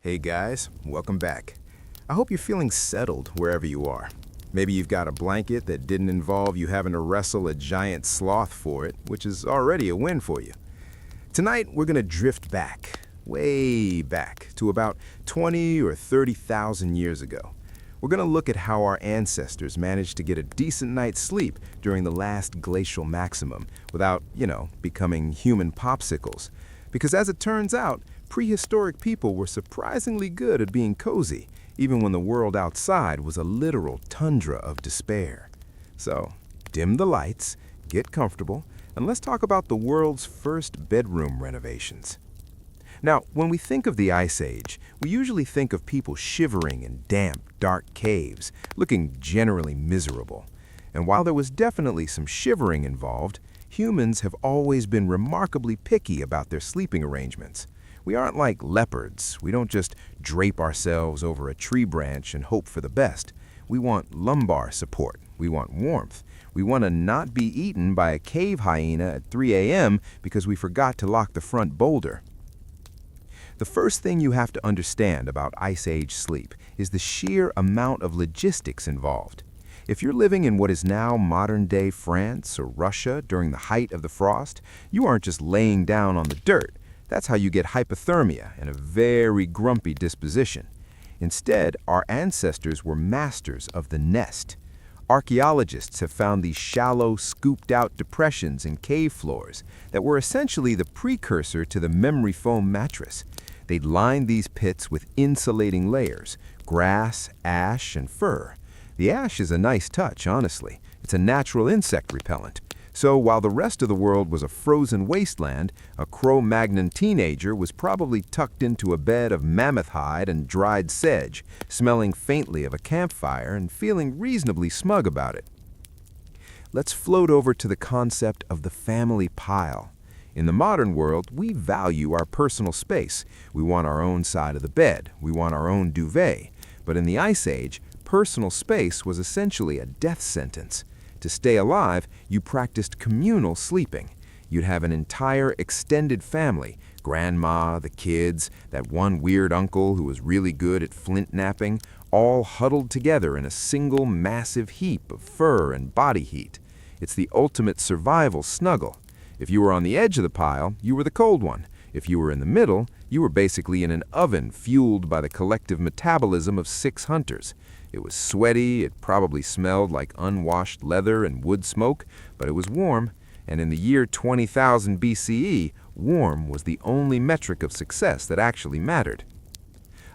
Hey guys, welcome back. I hope you're feeling settled wherever you are. Maybe you've got a blanket that didn't involve you having to wrestle a giant sloth for it, which is already a win for you. Tonight, we're going to drift back, way back, to about 20 or 30,000 years ago. We're going to look at how our ancestors managed to get a decent night's sleep during the last glacial maximum without, becoming human popsicles. Because as it turns out, prehistoric people were surprisingly good at being cozy, even when the world outside was a literal tundra of despair. So, dim the lights, get comfortable, and let's talk about the world's first bedroom renovations. Now, when we think of the Ice Age, we usually think of people shivering in damp, dark caves, looking generally miserable. And while there was definitely some shivering involved, humans have always been remarkably picky about their sleeping arrangements. We aren't like leopards. We don't just drape ourselves over a tree branch and hope for the best. We want lumbar support. We want warmth. We want to not be eaten by a cave hyena at 3 a.m. because we forgot to lock the front boulder. The first thing you have to understand about Ice Age sleep is the sheer amount of logistics involved. If you're living in what is now modern-day France or Russia during the height of the frost, you aren't just laying down on the dirt. That's how you get hypothermia and a very grumpy disposition. Instead, our ancestors were masters of the nest. Archaeologists have found these shallow, scooped-out depressions in cave floors that were essentially the precursor to the memory foam mattress. They'd lined these pits with insulating layers, grass, ash, and fur. The ash is a nice touch, honestly. It's a natural insect repellent. So while the rest of the world was a frozen wasteland, a Cro-Magnon teenager was probably tucked into a bed of mammoth hide and dried sedge, smelling faintly of a campfire and feeling reasonably smug about it. Let's float over to the concept of the family pile. In the modern world, we value our personal space. We want our own side of the bed. We want our own duvet. But in the Ice Age, personal space was essentially a death sentence. To stay alive, you practiced communal sleeping. You'd have an entire extended family, grandma, the kids, that one weird uncle who was really good at flint napping, all huddled together in a single massive heap of fur and body heat. It's the ultimate survival snuggle. If you were on the edge of the pile, you were the cold one. If you were in the middle, you were basically in an oven fueled by the collective metabolism of 6 hunters. It was sweaty, it probably smelled like unwashed leather and wood smoke, but it was warm, and in the year 20,000 BCE, warm was the only metric of success that actually mattered.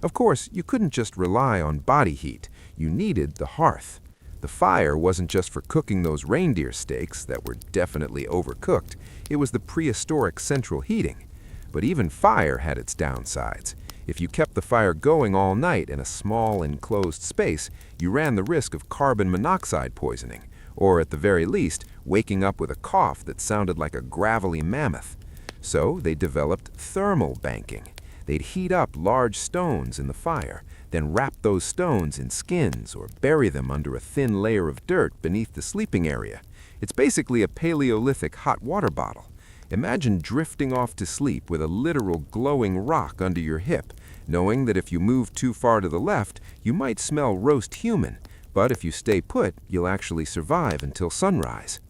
Of course, you couldn't just rely on body heat. You needed the hearth. The fire wasn't just for cooking those reindeer steaks that were definitely overcooked. It was the prehistoric central heating. But even fire had its downsides. If you kept the fire going all night in a small enclosed space, you ran the risk of carbon monoxide poisoning, or at the very least, waking up with a cough that sounded like a gravelly mammoth. So they developed thermal banking. They'd heat up large stones in the fire, then wrap those stones in skins or bury them under a thin layer of dirt beneath the sleeping area. It's basically a Paleolithic hot water bottle. Imagine drifting off to sleep with a literal glowing rock under your hip, knowing that if you move too far to the left, you might smell roast human, but if you stay put, you'll actually survive until sunrise.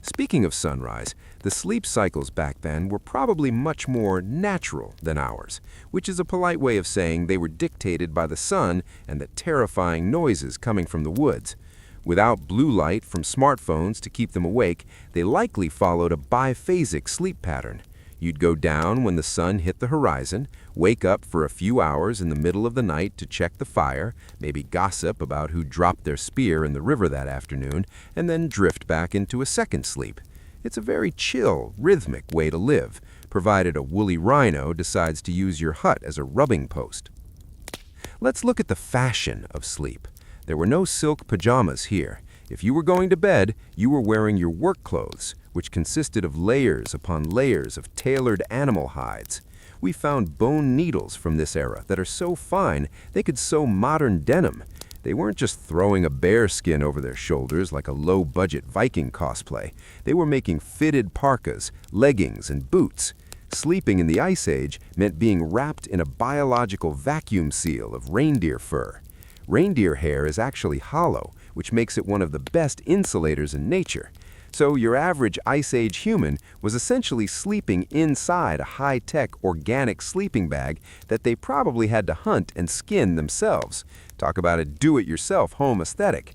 Speaking of sunrise, the sleep cycles back then were probably much more natural than ours, which is a polite way of saying they were dictated by the sun and the terrifying noises coming from the woods. Without blue light from smartphones to keep them awake, they likely followed a biphasic sleep pattern. You'd go down when the sun hit the horizon, wake up for a few hours in the middle of the night to check the fire, maybe gossip about who dropped their spear in the river that afternoon, and then drift back into a second sleep. It's a very chill, rhythmic way to live, provided a woolly rhino decides to use your hut as a rubbing post. Let's look at the fashion of sleep. There were no silk pajamas here. If you were going to bed, you were wearing your work clothes, which consisted of layers upon layers of tailored animal hides. We found bone needles from this era that are so fine they could sew modern denim. They weren't just throwing a bear skin over their shoulders like a low-budget Viking cosplay. They were making fitted parkas, leggings, and boots. Sleeping in the Ice Age meant being wrapped in a biological vacuum seal of reindeer fur. Reindeer hair is actually hollow, which makes it one of the best insulators in nature. So your average Ice Age human was essentially sleeping inside a high-tech organic sleeping bag that they probably had to hunt and skin themselves. Talk about a do-it-yourself home aesthetic.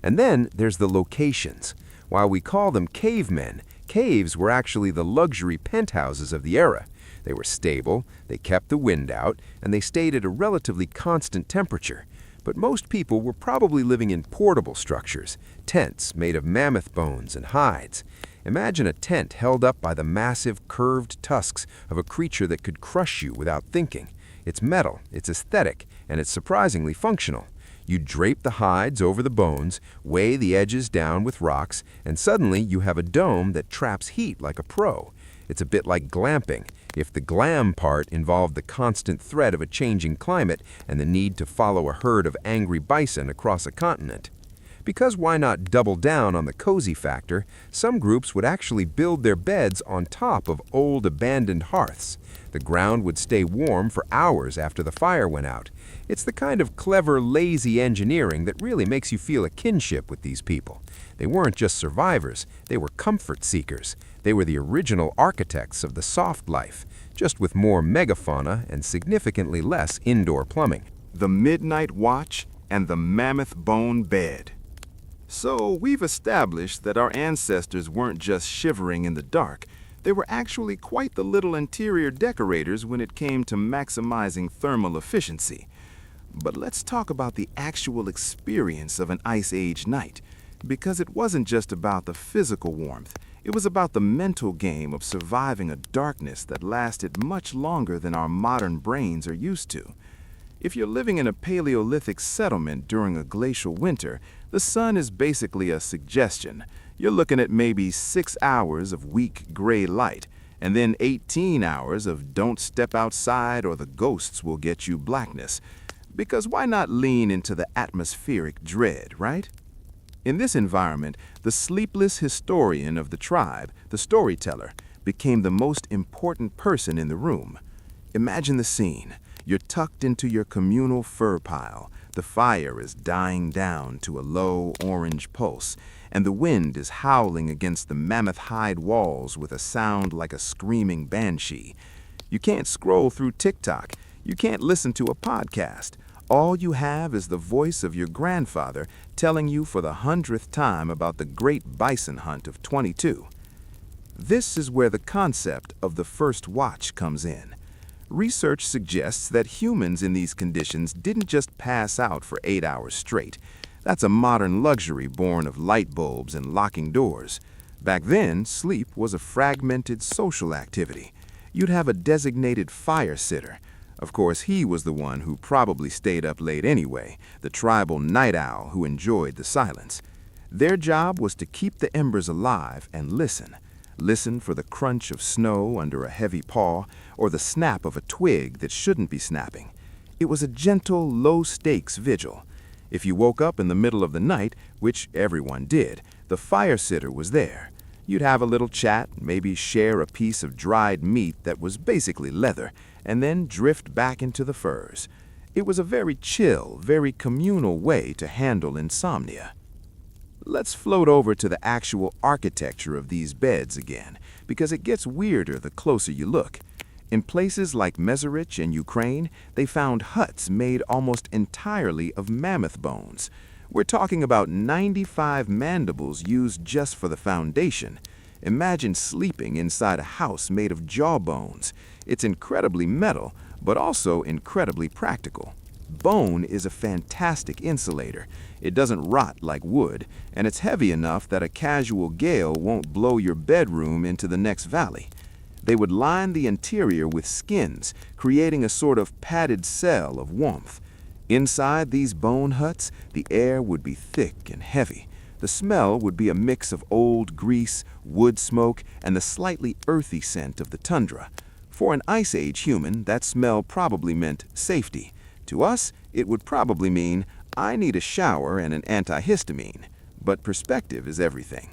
And then there's the locations. While we call them cavemen, caves were actually the luxury penthouses of the era. They were stable, they kept the wind out, and they stayed at a relatively constant temperature. But most people were probably living in portable structures, tents made of mammoth bones and hides. Imagine a tent held up by the massive, curved tusks of a creature that could crush you without thinking. It's metal, it's aesthetic, and it's surprisingly functional. You drape the hides over the bones, weigh the edges down with rocks, and suddenly you have a dome that traps heat like a pro. It's a bit like glamping, if the glam part involved the constant threat of a changing climate and the need to follow a herd of angry bison across a continent. Because why not double down on the cozy factor, some groups would actually build their beds on top of old abandoned hearths. The ground would stay warm for hours after the fire went out. It's the kind of clever, lazy engineering that really makes you feel a kinship with these people. They weren't just survivors, they were comfort seekers. They were the original architects of the soft life, just with more megafauna and significantly less indoor plumbing. The midnight watch and the mammoth bone bed. So we've established that our ancestors weren't just shivering in the dark. They were actually quite the little interior decorators when it came to maximizing thermal efficiency. But let's talk about the actual experience of an Ice Age night, because it wasn't just about the physical warmth. It was about the mental game of surviving a darkness that lasted much longer than our modern brains are used to. If you're living in a Paleolithic settlement during a glacial winter, the sun is basically a suggestion. You're looking at maybe 6 hours of weak gray light, and then 18 hours of don't step outside or the ghosts will get you blackness. Because why not lean into the atmospheric dread, right? In this environment, the sleepless historian of the tribe, the storyteller, became the most important person in the room. Imagine the scene. You're tucked into your communal fur pile. The fire is dying down to a low orange pulse, and the wind is howling against the mammoth hide walls with a sound like a screaming banshee. You can't scroll through TikTok. You can't listen to a podcast. All you have is the voice of your grandfather telling you for the 100th time about the great bison hunt of '22. This is where the concept of the first watch comes in. Research suggests that humans in these conditions didn't just pass out for 8 hours straight. That's a modern luxury born of light bulbs and locking doors. Back then, sleep was a fragmented social activity. You'd have a designated fire sitter. Of course, he was the one who probably stayed up late anyway, the tribal night owl who enjoyed the silence. Their job was to keep the embers alive and listen. Listen for the crunch of snow under a heavy paw or the snap of a twig that shouldn't be snapping. It was a gentle, low-stakes vigil. If you woke up in the middle of the night, which everyone did, the fire sitter was there. You'd have a little chat, maybe share a piece of dried meat that was basically leather, and then drift back into the furs. It was a very chill, very communal way to handle insomnia. Let's float over to the actual architecture of these beds again, because it gets weirder the closer you look. In places like Mezerich in Ukraine, they found huts made almost entirely of mammoth bones. We're talking about 95 mandibles used just for the foundation. Imagine sleeping inside a house made of jawbones. It's incredibly metal, but also incredibly practical. Bone is a fantastic insulator. It doesn't rot like wood, and it's heavy enough that a casual gale won't blow your bedroom into the next valley. They would line the interior with skins, creating a sort of padded cell of warmth. Inside these bone huts, the air would be thick and heavy. The smell would be a mix of old grease, wood smoke, and the slightly earthy scent of the tundra. For an Ice Age human, that smell probably meant safety. To us, it would probably mean, I need a shower and an antihistamine. But perspective is everything.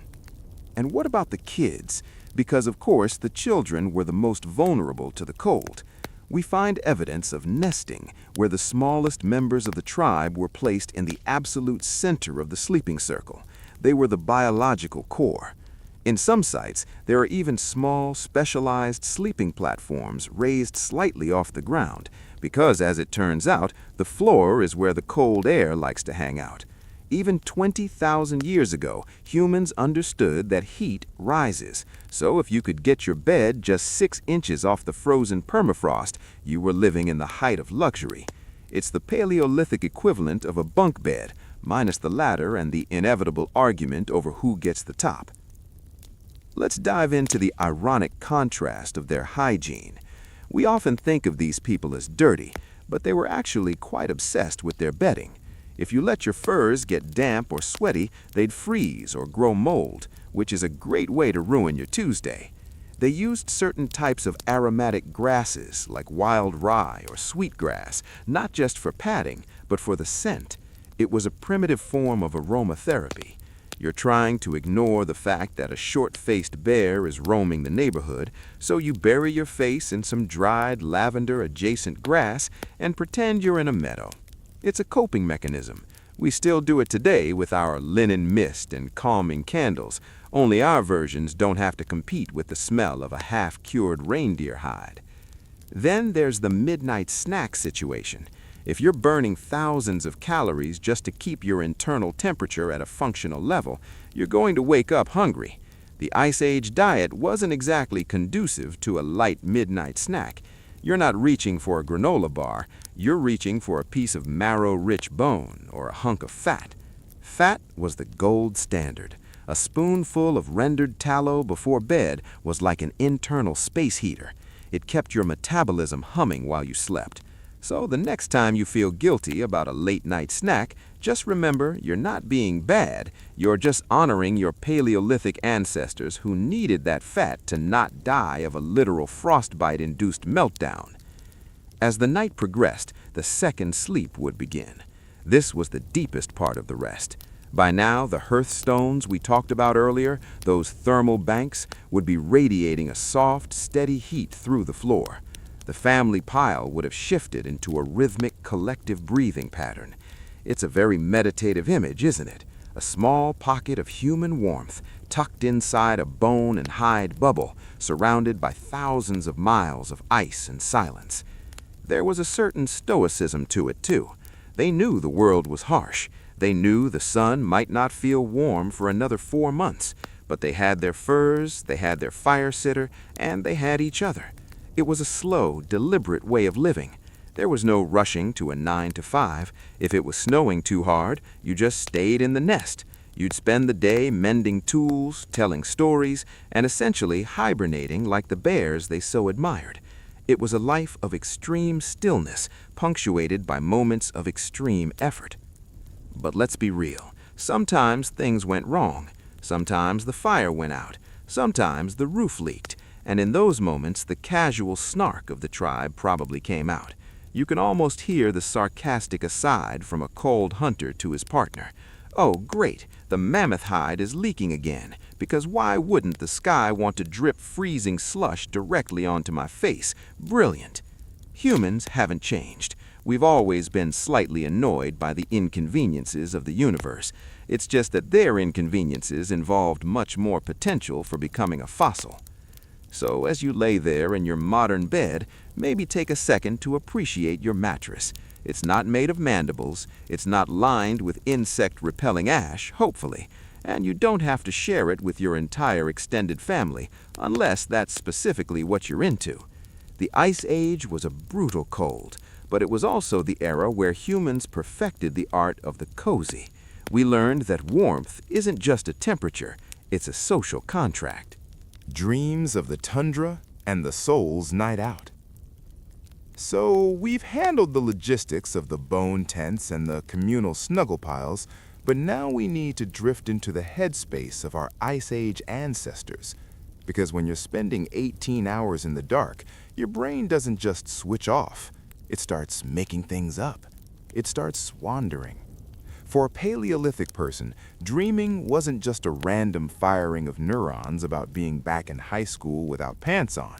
And what about the kids? because, of course, the children were the most vulnerable to the cold. We find evidence of nesting, where the smallest members of the tribe were placed in the absolute center of the sleeping circle. They were the biological core. In some sites, there are even small, specialized sleeping platforms raised slightly off the ground, because, as it turns out, the floor is where the cold air likes to hang out. Even 20,000 years ago, humans understood that heat rises. So if you could get your bed just 6 inches off the frozen permafrost, you were living in the height of luxury. It's the Paleolithic equivalent of a bunk bed, minus the ladder and the inevitable argument over who gets the top. Let's dive into the ironic contrast of their hygiene. We often think of these people as dirty, but they were actually quite obsessed with their bedding. If you let your furs get damp or sweaty, they'd freeze or grow mold, which is a great way to ruin your Tuesday. They used certain types of aromatic grasses like wild rye or sweetgrass, not just for padding, but for the scent. It was a primitive form of aromatherapy. You're trying to ignore the fact that a short-faced bear is roaming the neighborhood, so you bury your face in some dried lavender-adjacent grass and pretend you're in a meadow. It's a coping mechanism. We still do it today with our linen mist and calming candles, only our versions don't have to compete with the smell of a half-cured reindeer hide. Then there's the midnight snack situation. If you're burning thousands of calories just to keep your internal temperature at a functional level, you're going to wake up hungry. The Ice Age diet wasn't exactly conducive to a light midnight snack. You're not reaching for a granola bar, you're reaching for a piece of marrow-rich bone or a hunk of fat. Fat was the gold standard. A spoonful of rendered tallow before bed was like an internal space heater. It kept your metabolism humming while you slept. So the next time you feel guilty about a late-night snack, just remember you're not being bad, you're just honoring your Paleolithic ancestors who needed that fat to not die of a literal frostbite-induced meltdown. As the night progressed, the second sleep would begin. This was the deepest part of the rest. By now, the hearthstones we talked about earlier, those thermal banks, would be radiating a soft, steady heat through the floor. The family pile would have shifted into a rhythmic, collective breathing pattern. It's a very meditative image, isn't it? A small pocket of human warmth, tucked inside a bone and hide bubble, surrounded by thousands of miles of ice and silence. There was a certain stoicism to it, too. They knew the world was harsh. They knew the sun might not feel warm for another 4 months, but they had their furs, they had their fire sitter, and they had each other. It was a slow, deliberate way of living. There was no rushing to a 9 to 5. If it was snowing too hard, you just stayed in the nest. You'd spend the day mending tools, telling stories, and essentially hibernating like the bears they so admired. It was a life of extreme stillness, punctuated by moments of extreme effort. But let's be real. Sometimes things went wrong. Sometimes the fire went out. Sometimes the roof leaked. And in those moments, the casual snark of the tribe probably came out. You can almost hear the sarcastic aside from a cold hunter to his partner. Oh, great, the mammoth hide is leaking again, because why wouldn't the sky want to drip freezing slush directly onto my face? Brilliant. Humans haven't changed. We've always been slightly annoyed by the inconveniences of the universe. It's just that their inconveniences involved much more potential for becoming a fossil. So as you lay there in your modern bed, maybe take a second to appreciate your mattress. It's not made of mandibles, it's not lined with insect-repelling ash, hopefully, and you don't have to share it with your entire extended family, unless that's specifically what you're into. The Ice Age was a brutal cold, but it was also the era where humans perfected the art of the cozy. We learned that warmth isn't just a temperature, it's a social contract. Dreams of the tundra and the soul's night out. So we've handled the logistics of the bone tents and the communal snuggle piles, but now we need to drift into the headspace of our Ice Age ancestors. Because when you're spending 18 hours in the dark, your brain doesn't just switch off. It starts making things up. It starts wandering. For a Paleolithic person, dreaming wasn't just a random firing of neurons about being back in high school without pants on,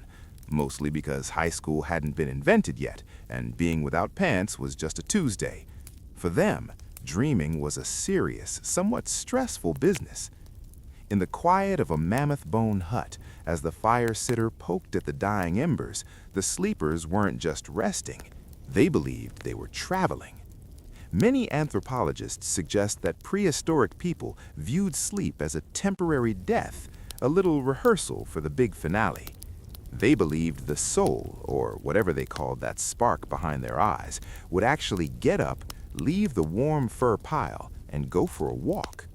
mostly because high school hadn't been invented yet, and being without pants was just a Tuesday. For them, dreaming was a serious, somewhat stressful business. In the quiet of a mammoth bone hut, as the fire-sitter poked at the dying embers, the sleepers weren't just resting. They believed they were traveling. Many anthropologists suggest that prehistoric people viewed sleep as a temporary death, a little rehearsal for the big finale. They believed the soul, or whatever they called that spark behind their eyes, would actually get up, leave the warm fur pile, and go for a walk.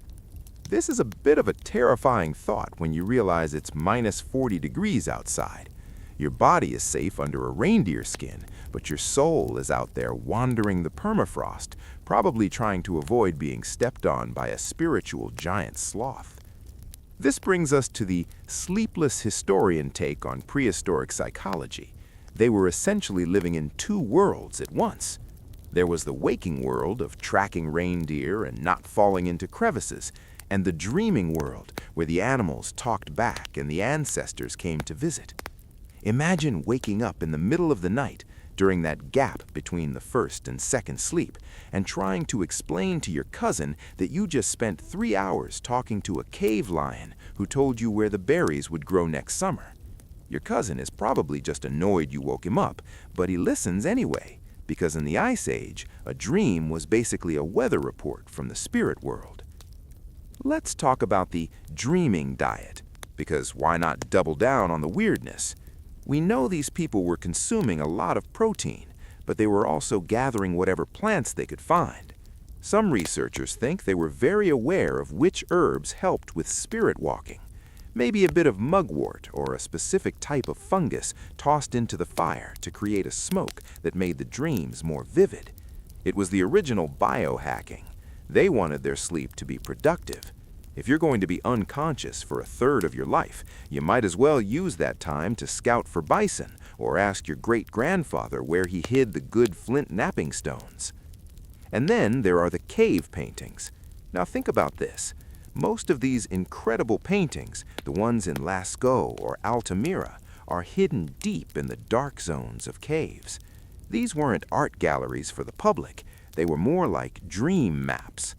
This is a bit of a terrifying thought when you realize it's minus 40 degrees outside. Your body is safe under a reindeer skin, but your soul is out there wandering the permafrost, probably trying to avoid being stepped on by a spiritual giant sloth. This brings us to the sleepless historian take on prehistoric psychology. They were essentially living in two worlds at once. There was the waking world of tracking reindeer and not falling into crevices, and the dreaming world where the animals talked back and the ancestors came to visit. Imagine waking up in the middle of the night during that gap between the first and second sleep and trying to explain to your cousin that you just spent 3 hours talking to a cave lion who told you where the berries would grow next summer. Your cousin is probably just annoyed you woke him up, but he listens anyway, because in the Ice Age, a dream was basically a weather report from the spirit world. Let's talk about the dreaming diet, because why not double down on the weirdness? We know these people were consuming a lot of protein, but they were also gathering whatever plants they could find. Some researchers think they were very aware of which herbs helped with spirit walking. Maybe a bit of mugwort or a specific type of fungus tossed into the fire to create a smoke that made the dreams more vivid. It was the original biohacking. They wanted their sleep to be productive. If you're going to be unconscious for a third of your life, you might as well use that time to scout for bison or ask your great-grandfather where he hid the good flint napping stones. And then there are the cave paintings. Now think about this. Most of these incredible paintings, the ones in Lascaux or Altamira, are hidden deep in the dark zones of caves. These weren't art galleries for the public. They were more like dream maps.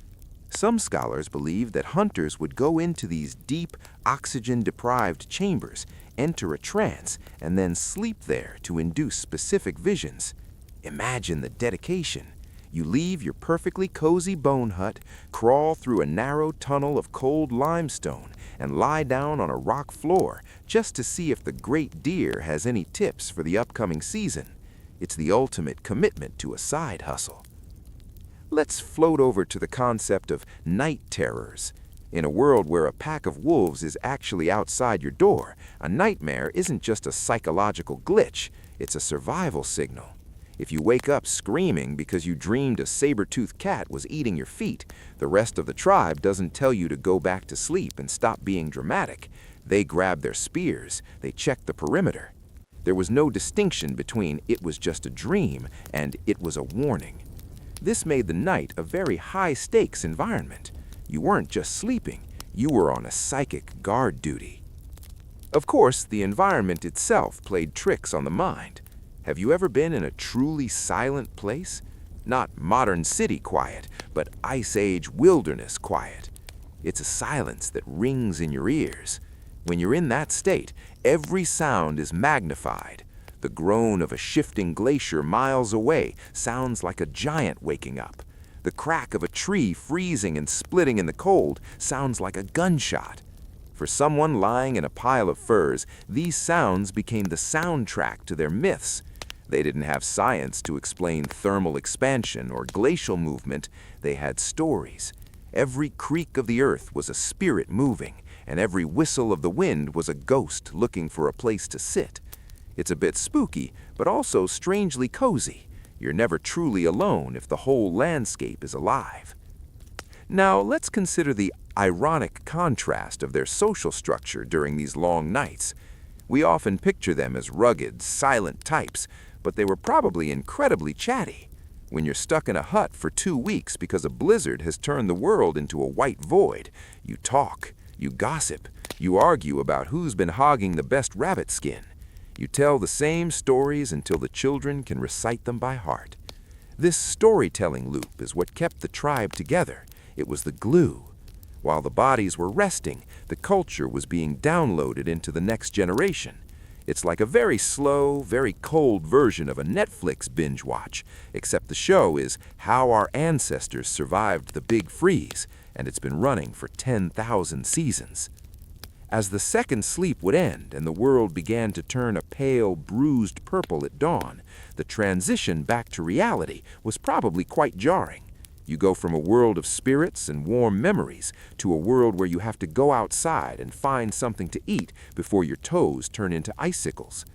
Some scholars believe that hunters would go into these deep, oxygen-deprived chambers, enter a trance, and then sleep there to induce specific visions. Imagine the dedication. You leave your perfectly cozy bone hut, crawl through a narrow tunnel of cold limestone, and lie down on a rock floor just to see if the great deer has any tips for the upcoming season. It's the ultimate commitment to a side hustle. Let's float over to the concept of night terrors. In a world where a pack of wolves is actually outside your door, a nightmare isn't just a psychological glitch, it's a survival signal. If you wake up screaming because you dreamed a saber-toothed cat was eating your feet, the rest of the tribe doesn't tell you to go back to sleep and stop being dramatic. They grab their spears, they check the perimeter. There was no distinction between it was just a dream and it was a warning. This made the night a very high-stakes environment. You weren't just sleeping, you were on a psychic guard duty. Of course, the environment itself played tricks on the mind. Have you ever been in a truly silent place? Not modern city quiet, but Ice Age wilderness quiet. It's a silence that rings in your ears. When you're in that state, every sound is magnified. The groan of a shifting glacier miles away sounds like a giant waking up. The crack of a tree freezing and splitting in the cold sounds like a gunshot. For someone lying in a pile of furs, these sounds became the soundtrack to their myths. They didn't have science to explain thermal expansion or glacial movement. They had stories. Every creak of the earth was a spirit moving, and every whistle of the wind was a ghost looking for a place to sit. It's a bit spooky, but also strangely cozy. You're never truly alone if the whole landscape is alive. Now, let's consider the ironic contrast of their social structure during these long nights. We often picture them as rugged, silent types, but they were probably incredibly chatty. When you're stuck in a hut for 2 weeks because a blizzard has turned the world into a white void, you talk, you gossip, you argue about who's been hogging the best rabbit skin. You tell the same stories until the children can recite them by heart. This storytelling loop is what kept the tribe together. It was the glue. While the bodies were resting, the culture was being downloaded into the next generation. It's like a very slow, very cold version of a Netflix binge watch, except the show is how our ancestors survived the Big Freeze, and it's been running for 10,000 seasons. As the second sleep would end and the world began to turn a pale, bruised purple at dawn, the transition back to reality was probably quite jarring. You go from a world of spirits and warm memories to a world where you have to go outside and find something to eat before your toes turn into icicles.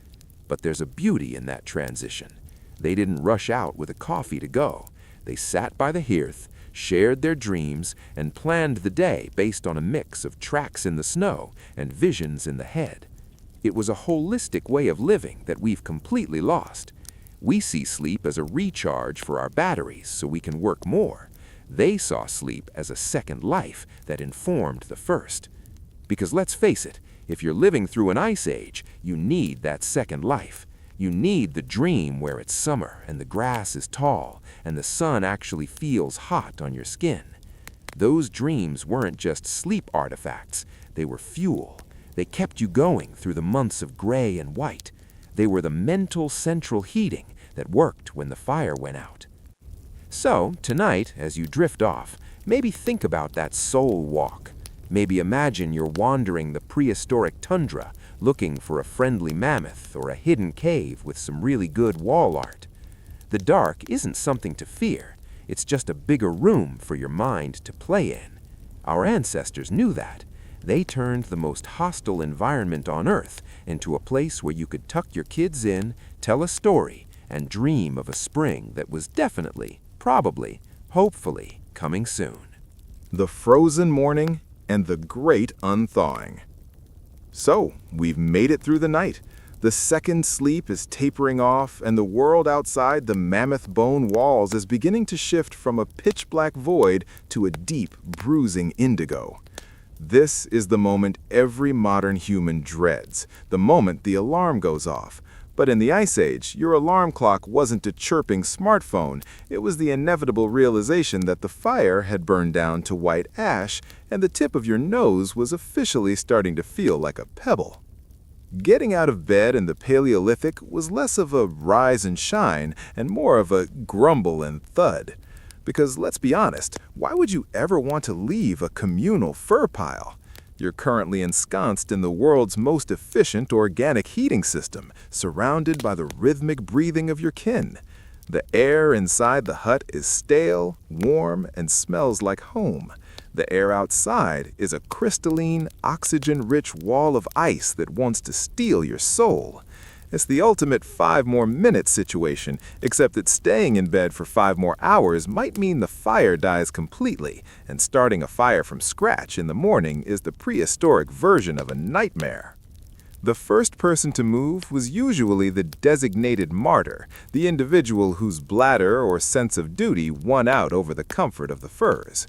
But there's a beauty in that transition. They didn't rush out with a coffee to go. They sat by the hearth, shared their dreams, and planned the day based on a mix of tracks in the snow and visions in the head. It was a holistic way of living that we've completely lost. We see sleep as a recharge for our batteries so we can work more. They saw sleep as a second life that informed the first. Because let's face it, if you're living through an ice age, you need that second life. You need the dream where it's summer and the grass is tall and the sun actually feels hot on your skin. Those dreams weren't just sleep artifacts, they were fuel. They kept you going through the months of gray and white. They were the mental central heating that worked when the fire went out. So, tonight, as you drift off, maybe think about that soul walk. Maybe imagine you're wandering the prehistoric tundra, looking for a friendly mammoth or a hidden cave with some really good wall art. The dark isn't something to fear. It's just a bigger room for your mind to play in. Our ancestors knew that. They turned the most hostile environment on Earth into a place where you could tuck your kids in, tell a story, and dream of a spring that was definitely, probably, hopefully coming soon. The frozen morning and the great unthawing. So, we've made it through the night. The second sleep is tapering off, and the world outside the mammoth bone walls is beginning to shift from a pitch-black void to a deep, bruising indigo. This is the moment every modern human dreads, the moment the alarm goes off. But in the Ice Age, your alarm clock wasn't a chirping smartphone. It was the inevitable realization that the fire had burned down to white ash, and the tip of your nose was officially starting to feel like a pebble. Getting out of bed in the Paleolithic was less of a rise and shine and more of a grumble and thud. Because let's be honest, why would you ever want to leave a communal fur pile? You're currently ensconced in the world's most efficient organic heating system, surrounded by the rhythmic breathing of your kin. The air inside the hut is stale, warm, and smells like home. The air outside is a crystalline, oxygen-rich wall of ice that wants to steal your soul. It's the ultimate 5 more minutes situation, except that staying in bed for 5 more hours might mean the fire dies completely, and starting a fire from scratch in the morning is the prehistoric version of a nightmare. The first person to move was usually the designated martyr, the individual whose bladder or sense of duty won out over the comfort of the furs.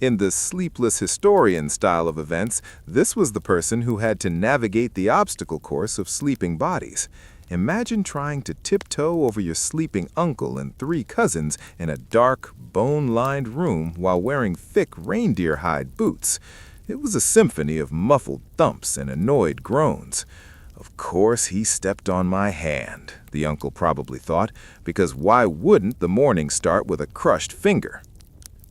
In the sleepless historian style of events, this was the person who had to navigate the obstacle course of sleeping bodies. Imagine trying to tiptoe over your sleeping uncle and 3 cousins in a dark, bone-lined room while wearing thick reindeer hide boots. It was a symphony of muffled thumps and annoyed groans. Of course he stepped on my hand, the uncle probably thought, because why wouldn't the morning start with a crushed finger?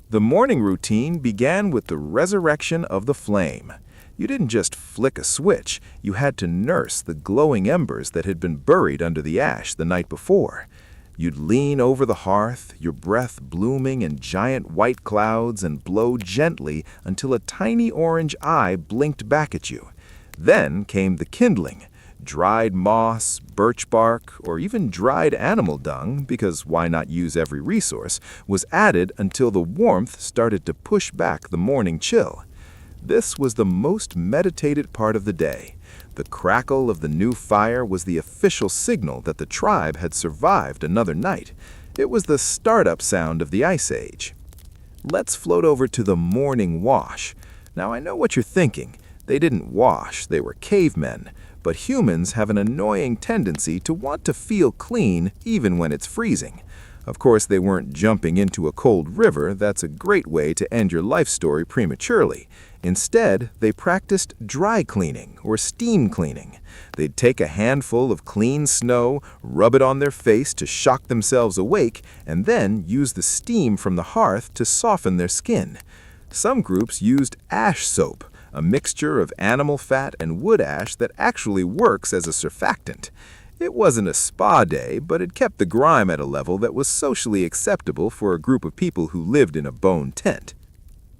The morning routine began with the resurrection of the flame. You didn't just flick a switch, you had to nurse the glowing embers that had been buried under the ash the night before. You'd lean over the hearth, your breath blooming in giant white clouds, and blow gently until a tiny orange eye blinked back at you. Then came the kindling. Dried moss, birch bark, or even dried animal dung, because why not use every resource, was added until the warmth started to push back the morning chill. This was the most meditated part of the day. The crackle of the new fire was the official signal that the tribe had survived another night. It was the startup sound of the Ice Age. Let's float over to the morning wash. Now I know what you're thinking. They didn't wash, they were cavemen. But humans have an annoying tendency to want to feel clean even when it's freezing. Of course, they weren't jumping into a cold river. That's a great way to end your life story prematurely. Instead, they practiced dry cleaning or steam cleaning. They'd take a handful of clean snow, rub it on their face to shock themselves awake, and then use the steam from the hearth to soften their skin. Some groups used ash soap, a mixture of animal fat and wood ash that actually works as a surfactant. It wasn't a spa day, but it kept the grime at a level that was socially acceptable for a group of people who lived in a bone tent.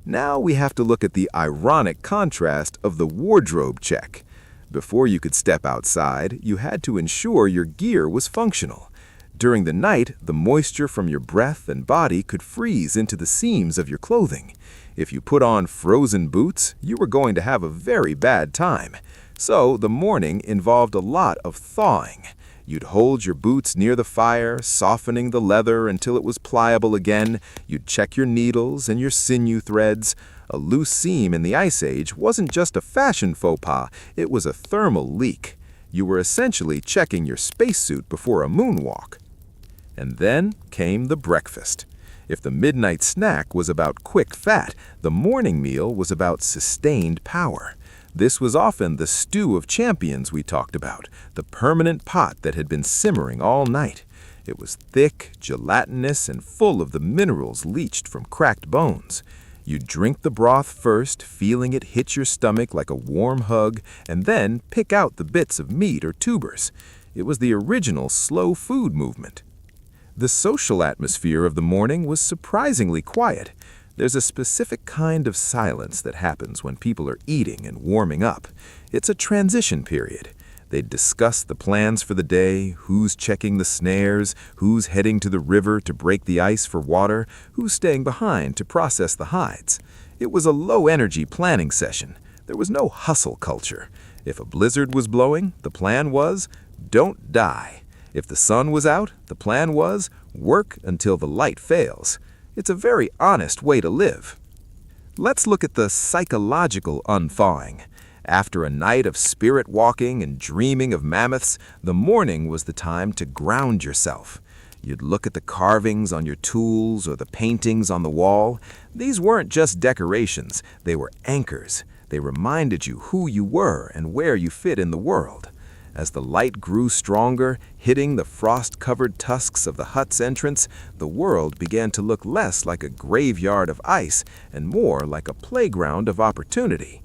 Now we have to look at the ironic contrast of the wardrobe check. Before you could step outside, you had to ensure your gear was functional. During the night, the moisture from your breath and body could freeze into the seams of your clothing. If you put on frozen boots, you were going to have a very bad time. So the morning involved a lot of thawing. You'd hold your boots near the fire, softening the leather until it was pliable again. You'd check your needles and your sinew threads. A loose seam in the Ice Age wasn't just a fashion faux pas, it was a thermal leak. You were essentially checking your spacesuit before a moonwalk. And then came the breakfast. If the midnight snack was about quick fat, the morning meal was about sustained power. This was often the stew of champions we talked about, the permanent pot that had been simmering all night. It was thick, gelatinous, and full of the minerals leached from cracked bones. You'd drink the broth first, feeling it hit your stomach like a warm hug, and then pick out the bits of meat or tubers. It was the original slow food movement. The social atmosphere of the morning was surprisingly quiet. There's a specific kind of silence that happens when people are eating and warming up. It's a transition period. They'd discuss the plans for the day, who's checking the snares, who's heading to the river to break the ice for water, who's staying behind to process the hides. It was a low-energy planning session. There was no hustle culture. If a blizzard was blowing, the plan was, don't die. If the sun was out, the plan was, work until the light fails. It's a very honest way to live. Let's look at the psychological unthawing. After a night of spirit walking and dreaming of mammoths, the morning was the time to ground yourself. You'd look at the carvings on your tools or the paintings on the wall. These weren't just decorations, they were anchors. They reminded you who you were and where you fit in the world. As the light grew stronger, hitting the frost-covered tusks of the hut's entrance, the world began to look less like a graveyard of ice and more like a playground of opportunity.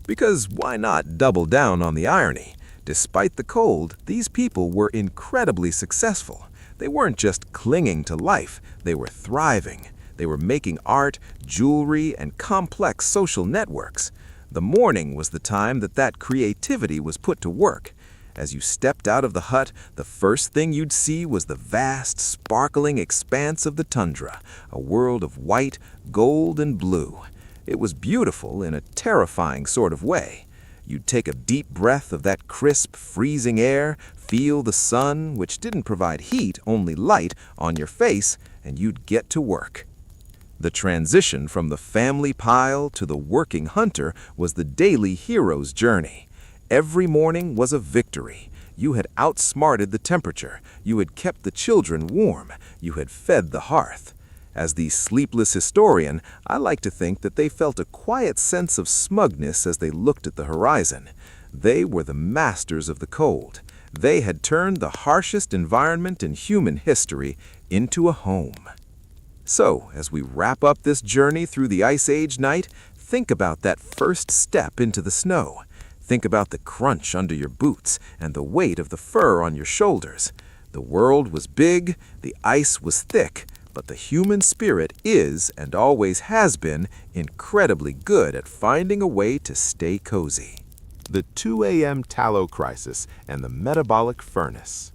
Because why not double down on the irony? Despite the cold, these people were incredibly successful. They weren't just clinging to life, they were thriving. They were making art, jewelry, and complex social networks. The morning was the time that creativity was put to work. As you stepped out of the hut, the first thing you'd see was the vast, sparkling expanse of the tundra, a world of white, gold, and blue. It was beautiful in a terrifying sort of way. You'd take a deep breath of that crisp, freezing air, feel the sun, which didn't provide heat, only light, on your face, and you'd get to work. The transition from the family pile to the working hunter was the daily hero's journey. Every morning was a victory. You had outsmarted the temperature. You had kept the children warm. You had fed the hearth. As the sleepless historian, I like to think that they felt a quiet sense of smugness as they looked at the horizon. They were the masters of the cold. They had turned the harshest environment in human history into a home. So, as we wrap up this journey through the Ice Age night, think about that first step into the snow. Think about the crunch under your boots and the weight of the fur on your shoulders. The world was big, the ice was thick, but the human spirit is, and always has been, incredibly good at finding a way to stay cozy. The 2 a.m. tallow crisis and the metabolic furnace.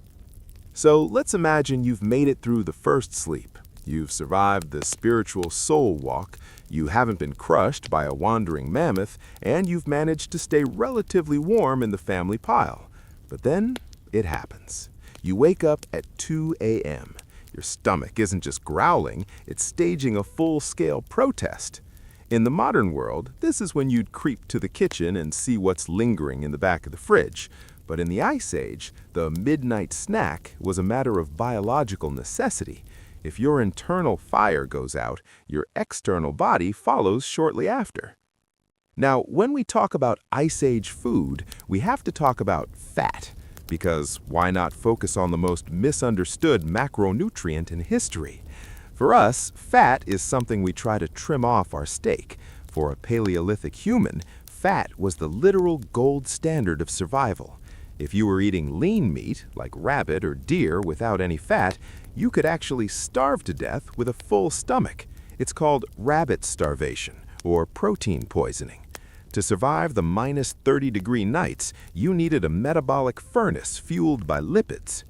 So let's imagine you've made it through the first sleep. You've survived the spiritual soul walk, you haven't been crushed by a wandering mammoth, and you've managed to stay relatively warm in the family pile. But then it happens. You wake up at 2 a.m. Your stomach isn't just growling, it's staging a full-scale protest. In the modern world, this is when you'd creep to the kitchen and see what's lingering in the back of the fridge. But in the Ice Age, the midnight snack was a matter of biological necessity. If your internal fire goes out, your external body follows shortly after. Now, when we talk about Ice Age food, we have to talk about fat. Because why not focus on the most misunderstood macronutrient in history? For us, fat is something we try to trim off our steak. For a Paleolithic human, fat was the literal gold standard of survival. If you were eating lean meat, like rabbit or deer, without any fat, you could actually starve to death with a full stomach. It's called rabbit starvation, or protein poisoning. To survive the minus 30-degree nights, you needed a metabolic furnace fueled by lipids.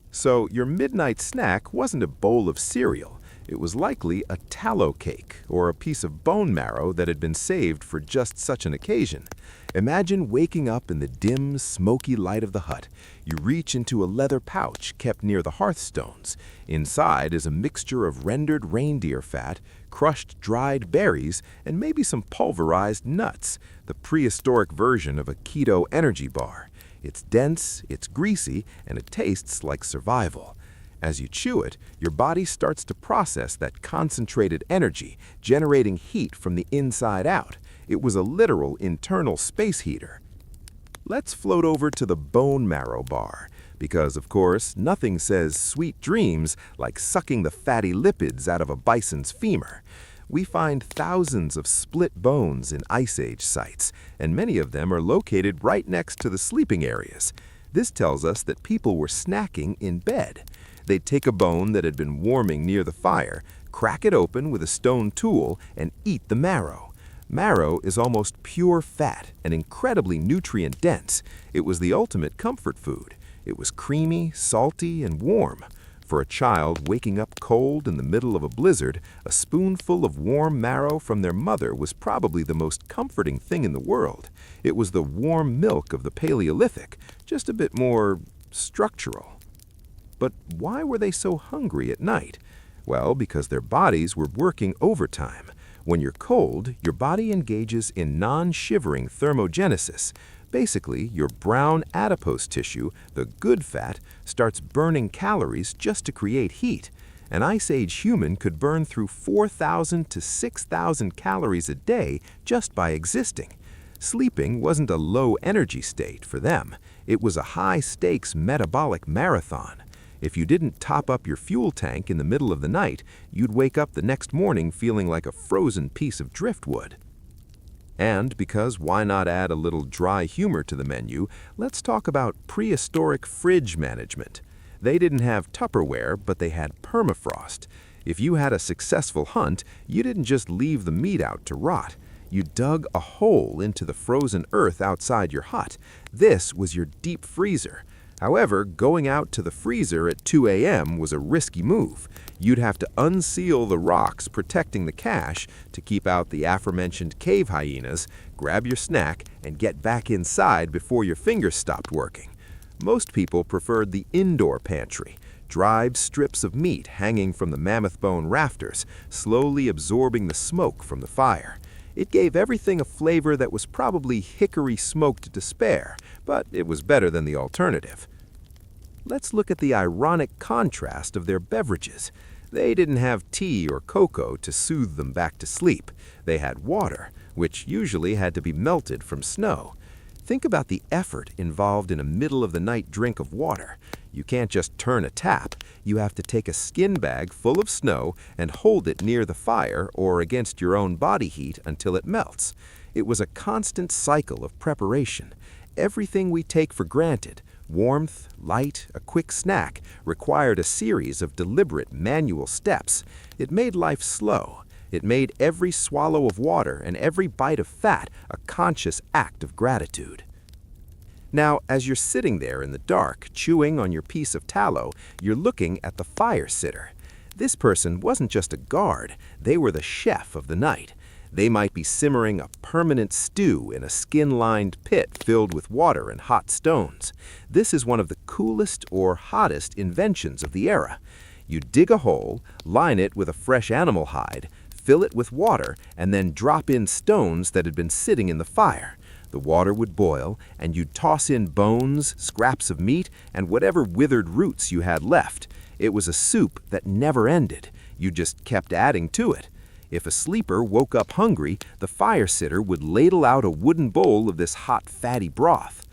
So your midnight snack wasn't a bowl of cereal. It was likely a tallow cake or a piece of bone marrow that had been saved for just such an occasion. Imagine waking up in the dim, smoky light of the hut. You reach into a leather pouch kept near the hearthstones. Inside is a mixture of rendered reindeer fat, crushed dried berries, and maybe some pulverized nuts, the prehistoric version of a keto energy bar. It's dense, it's greasy, and it tastes like survival. As you chew it, your body starts to process that concentrated energy, generating heat from the inside out. It was a literal internal space heater. Let's float over to the bone marrow bar, because, of course, nothing says sweet dreams like sucking the fatty lipids out of a bison's femur. We find thousands of split bones in Ice Age sites, and many of them are located right next to the sleeping areas. This tells us that people were snacking in bed. They'd take a bone that had been warming near the fire, crack it open with a stone tool, and eat the marrow. Marrow is almost pure fat and incredibly nutrient-dense. It was the ultimate comfort food. It was creamy, salty, and warm. For a child waking up cold in the middle of a blizzard, a spoonful of warm marrow from their mother was probably the most comforting thing in the world. It was the warm milk of the Paleolithic, just a bit more structural. But why were they so hungry at night? Well, because their bodies were working overtime. When you're cold, your body engages in non-shivering thermogenesis. Basically, your brown adipose tissue, the good fat, starts burning calories just to create heat. An Ice Age human could burn through 4,000 to 6,000 calories a day just by existing. Sleeping wasn't a low-energy state for them. It was a high-stakes metabolic marathon. If you didn't top up your fuel tank in the middle of the night, you'd wake up the next morning feeling like a frozen piece of driftwood. And because why not add a little dry humor to the menu, let's talk about prehistoric fridge management. They didn't have Tupperware, but they had permafrost. If you had a successful hunt, you didn't just leave the meat out to rot. You dug a hole into the frozen earth outside your hut. This was your deep freezer. However, going out to the freezer at 2 a.m. was a risky move. You'd have to unseal the rocks protecting the cache to keep out the aforementioned cave hyenas, grab your snack, and get back inside before your fingers stopped working. Most people preferred the indoor pantry, dried strips of meat hanging from the mammoth bone rafters, slowly absorbing the smoke from the fire. It gave everything a flavor that was probably hickory smoked despair, but it was better than the alternative. Let's look at the ironic contrast of their beverages. They didn't have tea or cocoa to soothe them back to sleep. They had water, which usually had to be melted from snow. Think about the effort involved in a middle-of-the-night drink of water. You can't just turn a tap. You have to take a skin bag full of snow and hold it near the fire or against your own body heat until it melts. It was a constant cycle of preparation. Everything we take for granted, warmth, light, a quick snack, required a series of deliberate manual steps. It made life slow. It made every swallow of water and every bite of fat a conscious act of gratitude. Now, as you're sitting there in the dark, chewing on your piece of tallow, you're looking at the fire sitter. This person wasn't just a guard, they were the chef of the night. They might be simmering a permanent stew in a skin-lined pit filled with water and hot stones. This is one of the coolest or hottest inventions of the era. You'd dig a hole, line it with a fresh animal hide, fill it with water, and then drop in stones that had been sitting in the fire. The water would boil, and you'd toss in bones, scraps of meat, and whatever withered roots you had left. It was a soup that never ended. You just kept adding to it. If a sleeper woke up hungry, the fire-sitter would ladle out a wooden bowl of this hot, fatty broth.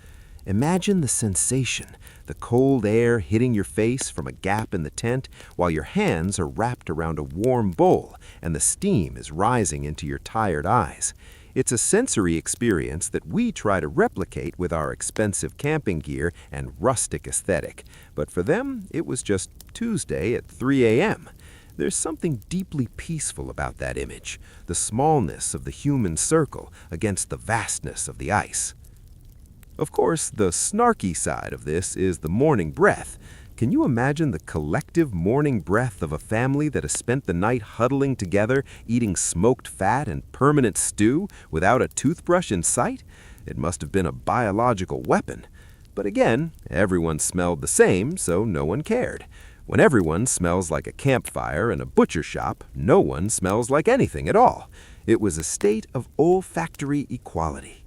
Imagine the sensation, the cold air hitting your face from a gap in the tent while your hands are wrapped around a warm bowl and the steam is rising into your tired eyes. It's a sensory experience that we try to replicate with our expensive camping gear and rustic aesthetic, but for them, it was just Tuesday at 3 a.m. There's something deeply peaceful about that image, the smallness of the human circle against the vastness of the ice. Of course, the snarky side of this is the morning breath. Can you imagine the collective morning breath of a family that has spent the night huddling together, eating smoked fat and permanent stew without a toothbrush in sight? It must have been a biological weapon. But again, everyone smelled the same, so no one cared. When everyone smells like a campfire in a butcher shop, no one smells like anything at all. It was a state of olfactory equality.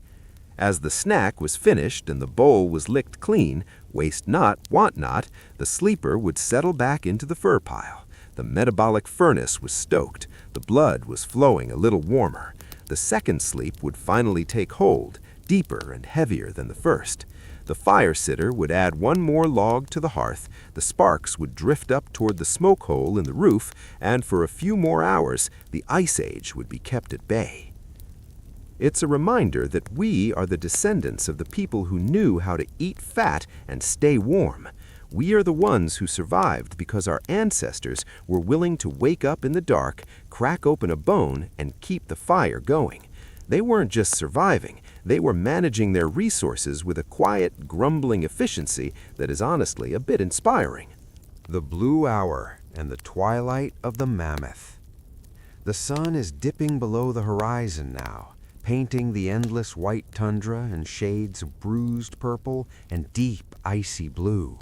As the snack was finished and the bowl was licked clean, waste not, want not, the sleeper would settle back into the fur pile. The metabolic furnace was stoked. The blood was flowing a little warmer. The second sleep would finally take hold, deeper and heavier than the first. The fire-sitter would add one more log to the hearth, the sparks would drift up toward the smoke hole in the roof, and for a few more hours, the ice age would be kept at bay. It's a reminder that we are the descendants of the people who knew how to eat fat and stay warm. We are the ones who survived because our ancestors were willing to wake up in the dark, crack open a bone, and keep the fire going. They weren't just surviving, they were managing their resources with a quiet, grumbling efficiency that is honestly a bit inspiring. The blue hour and the twilight of the mammoth. The sun is dipping below the horizon now, painting the endless white tundra in shades of bruised purple and deep, icy blue.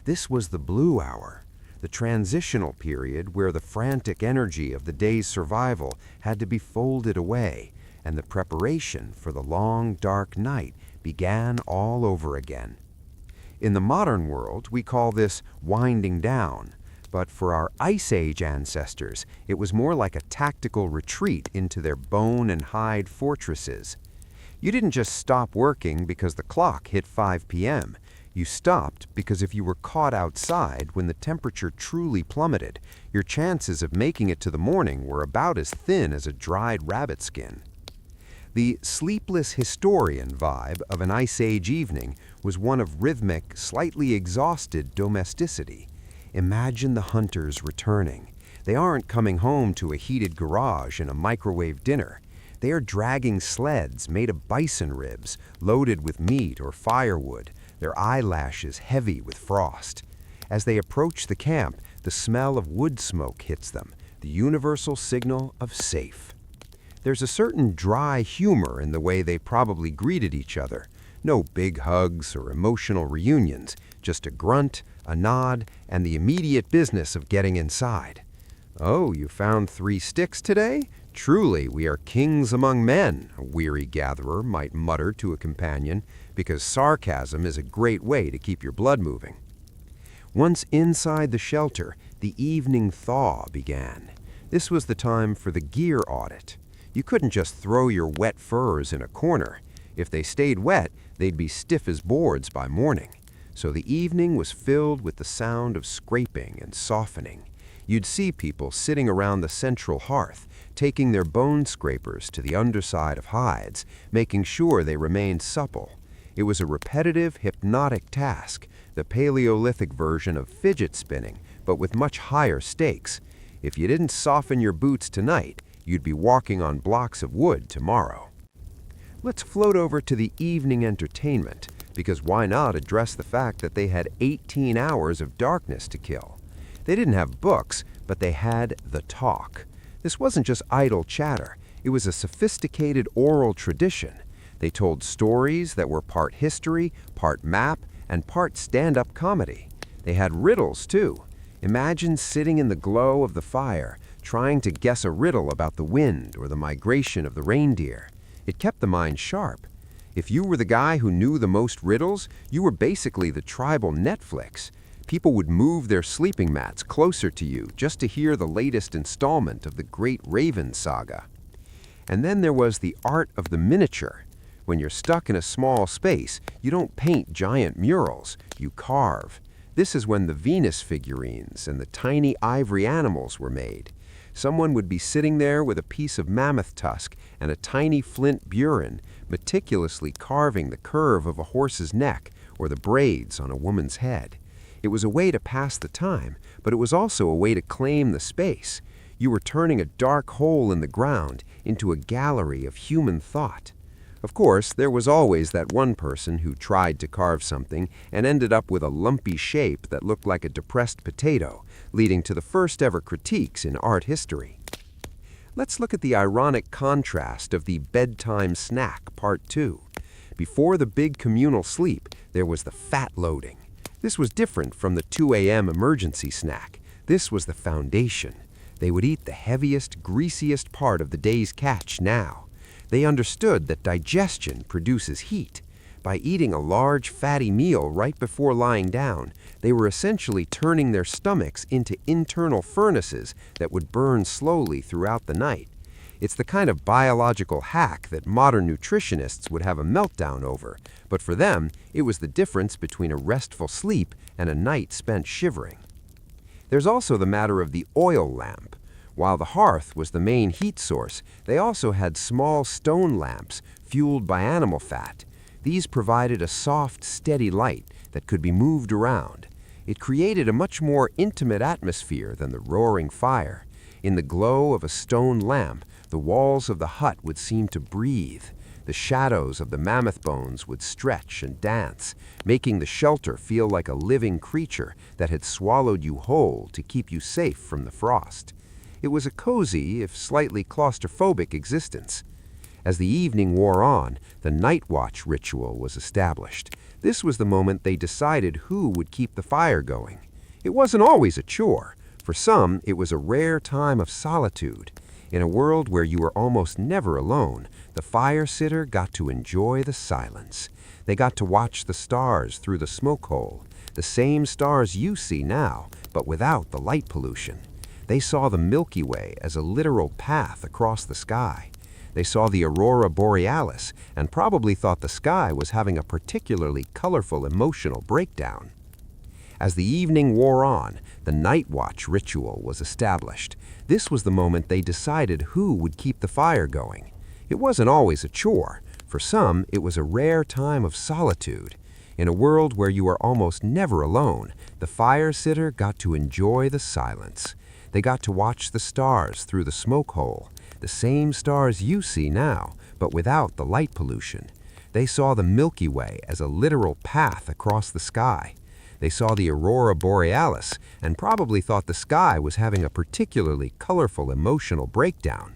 This was the blue hour, the transitional period where the frantic energy of the day's survival had to be folded away, and the preparation for the long, dark night began all over again. In the modern world, we call this winding down, but for our Ice Age ancestors, it was more like a tactical retreat into their bone and hide fortresses. You didn't just stop working because the clock hit 5 p.m. You stopped because if you were caught outside when the temperature truly plummeted, your chances of making it to the morning were about as thin as a dried rabbit skin. The sleepless historian vibe of an Ice Age evening was one of rhythmic, slightly exhausted domesticity. Imagine the hunters returning. They aren't coming home to a heated garage and a microwave dinner. They are dragging sleds made of bison ribs, loaded with meat or firewood, their eyelashes heavy with frost. As they approach the camp, the smell of wood smoke hits them, the universal signal of safe. There's a certain dry humor in the way they probably greeted each other. No big hugs or emotional reunions, just a grunt, a nod, and the immediate business of getting inside. "Oh, you found 3 sticks today? Truly, we are kings among men," a weary gatherer might mutter to a companion, because sarcasm is a great way to keep your blood moving. Once inside the shelter, the evening thaw began. This was the time for the gear audit. You couldn't just throw your wet furs in a corner. If they stayed wet, they'd be stiff as boards by morning. So the evening was filled with the sound of scraping and softening. You'd see people sitting around the central hearth, taking their bone scrapers to the underside of hides, making sure they remained supple. It was a repetitive, hypnotic task, the Paleolithic version of fidget spinning, but with much higher stakes. If you didn't soften your boots tonight, you'd be walking on blocks of wood tomorrow. Let's float over to the evening entertainment, because why not address the fact that they had 18 hours of darkness to kill? They didn't have books, but they had the talk. This wasn't just idle chatter. It was a sophisticated oral tradition. They told stories that were part history, part map, and part stand-up comedy. They had riddles, too. Imagine sitting in the glow of the fire, trying to guess a riddle about the wind or the migration of the reindeer. It kept the mind sharp. If you were the guy who knew the most riddles, you were basically the tribal Netflix. People would move their sleeping mats closer to you just to hear the latest installment of the Great Raven Saga. And then there was the art of the miniature. When you're stuck in a small space, you don't paint giant murals, you carve. This is when the Venus figurines and the tiny ivory animals were made. Someone would be sitting there with a piece of mammoth tusk and a tiny flint burin, meticulously carving the curve of a horse's neck or the braids on a woman's head. It was a way to pass the time, but it was also a way to claim the space. You were turning a dark hole in the ground into a gallery of human thought. Of course, there was always that one person who tried to carve something and ended up with a lumpy shape that looked like a depressed potato, leading to the first ever critiques in art history. Let's look at the ironic contrast of the bedtime snack part 2. Before the big communal sleep, there was the fat loading. This was different from the 2 a.m. emergency snack. This was the foundation. They would eat the heaviest, greasiest part of the day's catch now. They understood that digestion produces heat. By eating a large, fatty meal right before lying down, they were essentially turning their stomachs into internal furnaces that would burn slowly throughout the night. It's the kind of biological hack that modern nutritionists would have a meltdown over, but for them, it was the difference between a restful sleep and a night spent shivering. There's also the matter of the oil lamp. While the hearth was the main heat source, they also had small stone lamps fueled by animal fat. These provided a soft, steady light that could be moved around. It created a much more intimate atmosphere than the roaring fire. In the glow of a stone lamp, the walls of the hut would seem to breathe. The shadows of the mammoth bones would stretch and dance, making the shelter feel like a living creature that had swallowed you whole to keep you safe from the frost. It was a cozy, if slightly claustrophobic existence. As the evening wore on, the night watch ritual was established. This was the moment they decided who would keep the fire going. It wasn't always a chore. For some, it was a rare time of solitude. In a world where you were almost never alone, the fire sitter got to enjoy the silence. They got to watch the stars through the smoke hole, the same stars you see now, but without the light pollution. They saw the Milky Way as a literal path across the sky. They saw the aurora borealis and probably thought the sky was having a particularly colorful emotional breakdown. As the evening wore on, the night watch ritual was established. This was the moment they decided who would keep the fire going. It wasn't always a chore. For some, it was a rare time of solitude. In a world where you are almost never alone, the fire sitter got to enjoy the silence. They got to watch the stars through the smoke hole, the same stars you see now, but without the light pollution. They saw the Milky Way as a literal path across the sky. They saw the aurora borealis and probably thought the sky was having a particularly colorful emotional breakdown.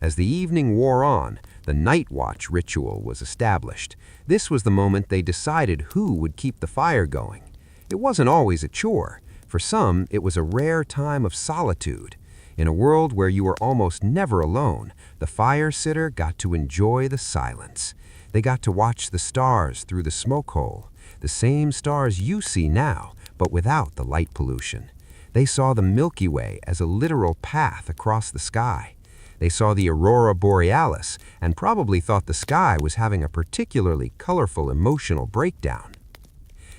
As the evening wore on, the night watch ritual was established. This was the moment they decided who would keep the fire going. It wasn't always a chore. For some, it was a rare time of solitude. In a world where you were almost never alone, the fire sitter got to enjoy the silence. They got to watch the stars through the smoke hole, the same stars you see now, but without the light pollution. They saw the Milky Way as a literal path across the sky. They saw the aurora borealis and probably thought the sky was having a particularly colorful emotional breakdown.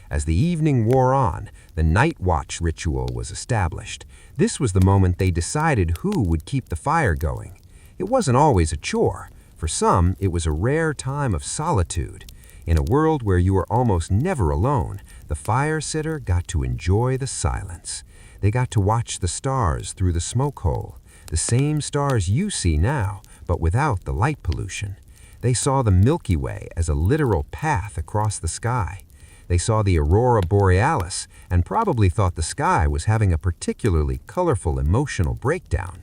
As the evening wore on, the night watch ritual was established. This was the moment they decided who would keep the fire going. It wasn't always a chore. For some, it was a rare time of solitude. In a world where you were almost never alone, the fire sitter got to enjoy the silence. They got to watch the stars through the smoke hole, the same stars you see now, but without the light pollution. They saw the Milky Way as a literal path across the sky. They saw the aurora borealis and probably thought the sky was having a particularly colorful emotional breakdown.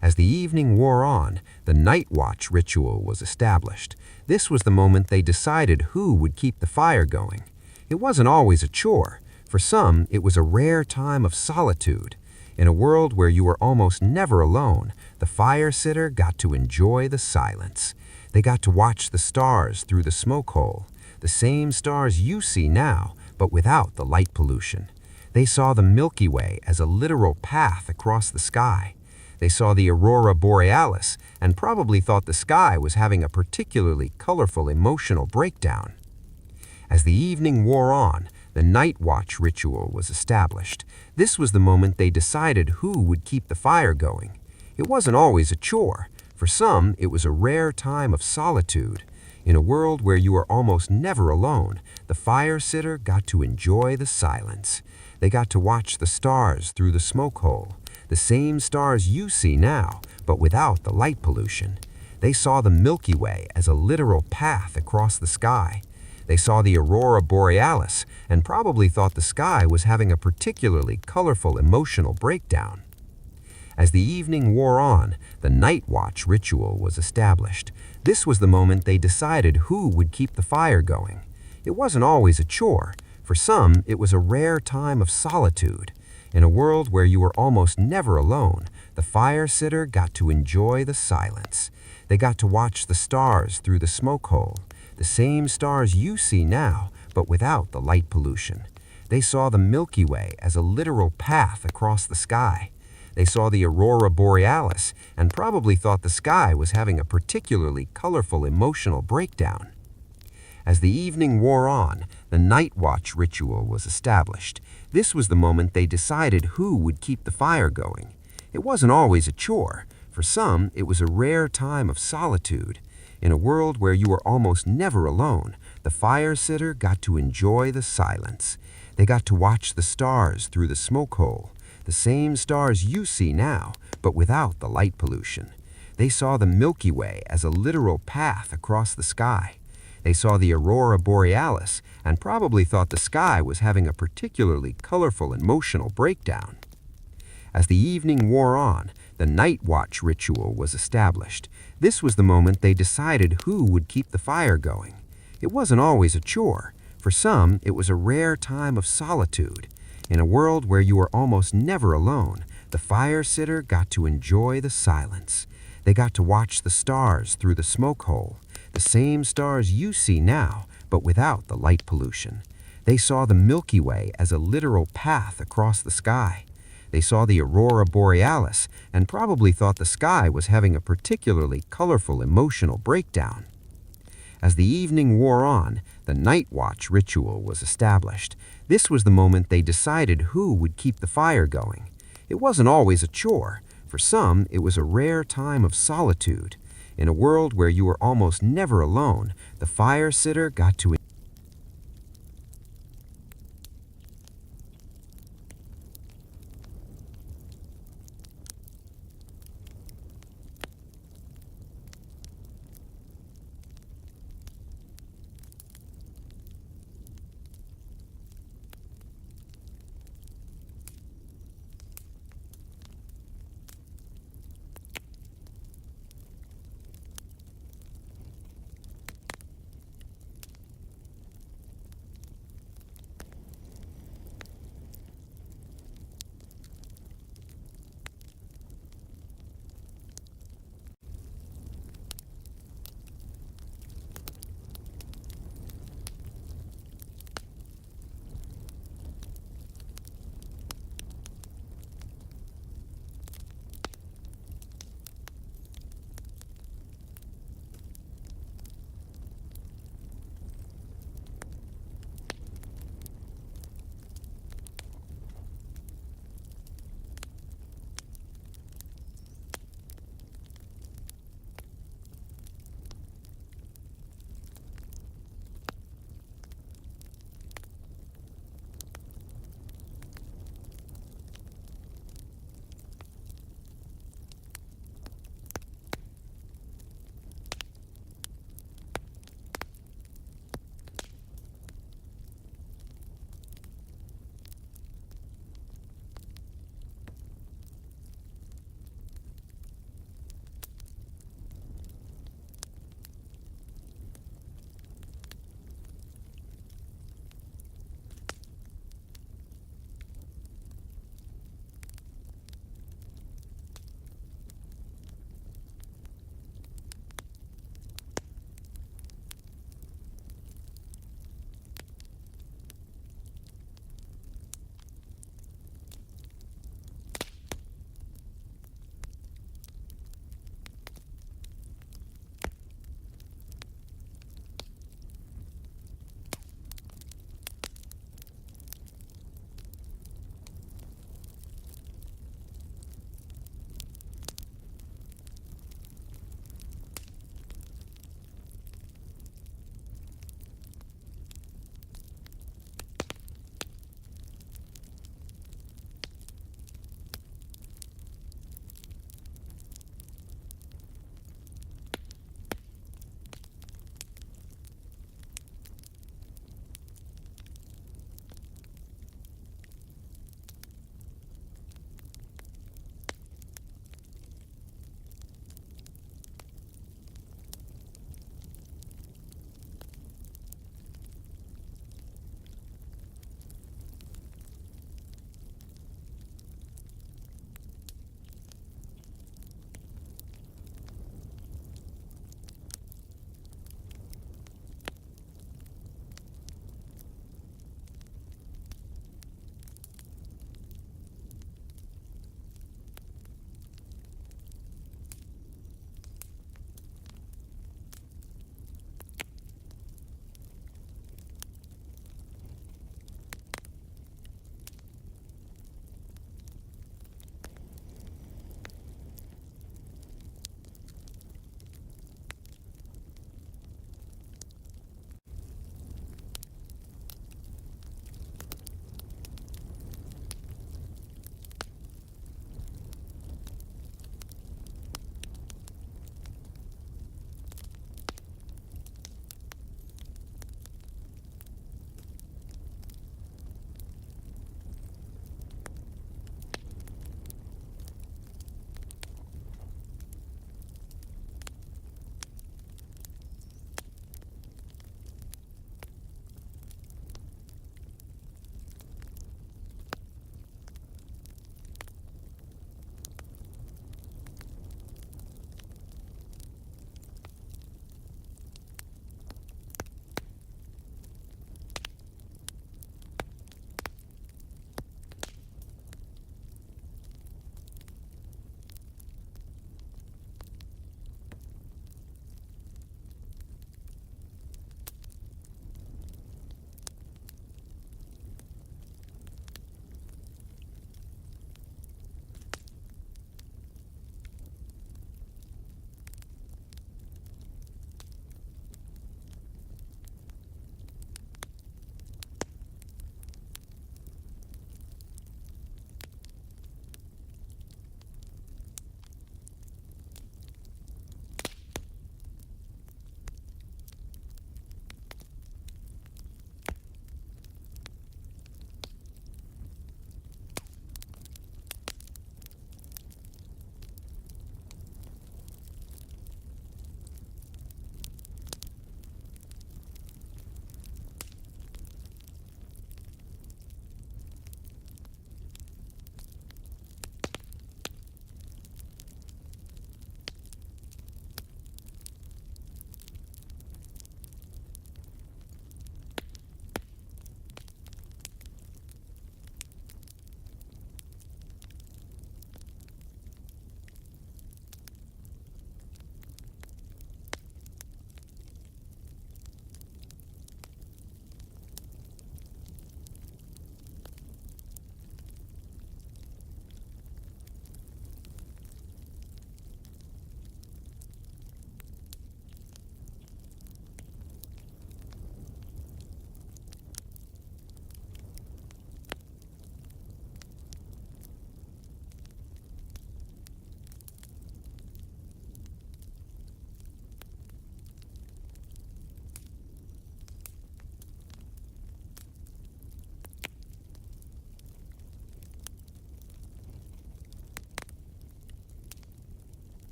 As the evening wore on, the night watch ritual was established. This was the moment they decided who would keep the fire going. It wasn't always a chore. For some, it was a rare time of solitude. In a world where you were almost never alone, the fire sitter got to enjoy the silence. They got to watch the stars through the smoke hole, the same stars you see now, but without the light pollution. They saw the Milky Way as a literal path across the sky. They saw the aurora borealis and probably thought the sky was having a particularly colorful emotional breakdown. As the evening wore on, the night watch ritual was established. This was the moment they decided who would keep the fire going. It wasn't always a chore. For some, it was a rare time of solitude. In a world where you are almost never alone, the fire sitter got to enjoy the silence. They got to watch the stars through the smoke hole, the same stars you see now, but without the light pollution. They saw the Milky Way as a literal path across the sky. They saw the aurora borealis and probably thought the sky was having a particularly colorful emotional breakdown. As the evening wore on, the night watch ritual was established. This was the moment they decided who would keep the fire going. It wasn't always a chore. For some, it was a rare time of solitude. In a world where you were almost never alone, the fire sitter got to enjoy the silence. They got to watch the stars through the smoke hole, the same stars you see now, but without the light pollution. They saw the Milky Way as a literal path across the sky. They saw the aurora borealis and probably thought the sky was having a particularly colorful emotional breakdown. As the evening wore on, the night watch ritual was established. This was the moment they decided who would keep the fire going. It wasn't always a chore. For some, it was a rare time of solitude. In a world where you were almost never alone, the fire sitter got to enjoy the silence. They got to watch the stars through the smoke hole, the same stars you see now, but without the light pollution. They saw the Milky Way as a literal path across the sky. They saw the aurora borealis and probably thought the sky was having a particularly colorful emotional breakdown. As the evening wore on, the night watch ritual was established. This was the moment they decided who would keep the fire going. It wasn't always a chore. For some, it was a rare time of solitude. In a world where you were almost never alone, the fire sitter got to enjoy the silence. They got to watch the stars through the smoke hole, the same stars you see now, but without the light pollution. They saw the Milky Way as a literal path across the sky. They saw the aurora borealis and probably thought the sky was having a particularly colorful emotional breakdown. As the evening wore on, the night watch ritual was established. This was the moment they decided who would keep the fire going. It wasn't always a chore. For some, it was a rare time of solitude. In a world where you were almost never alone, the fire sitter got to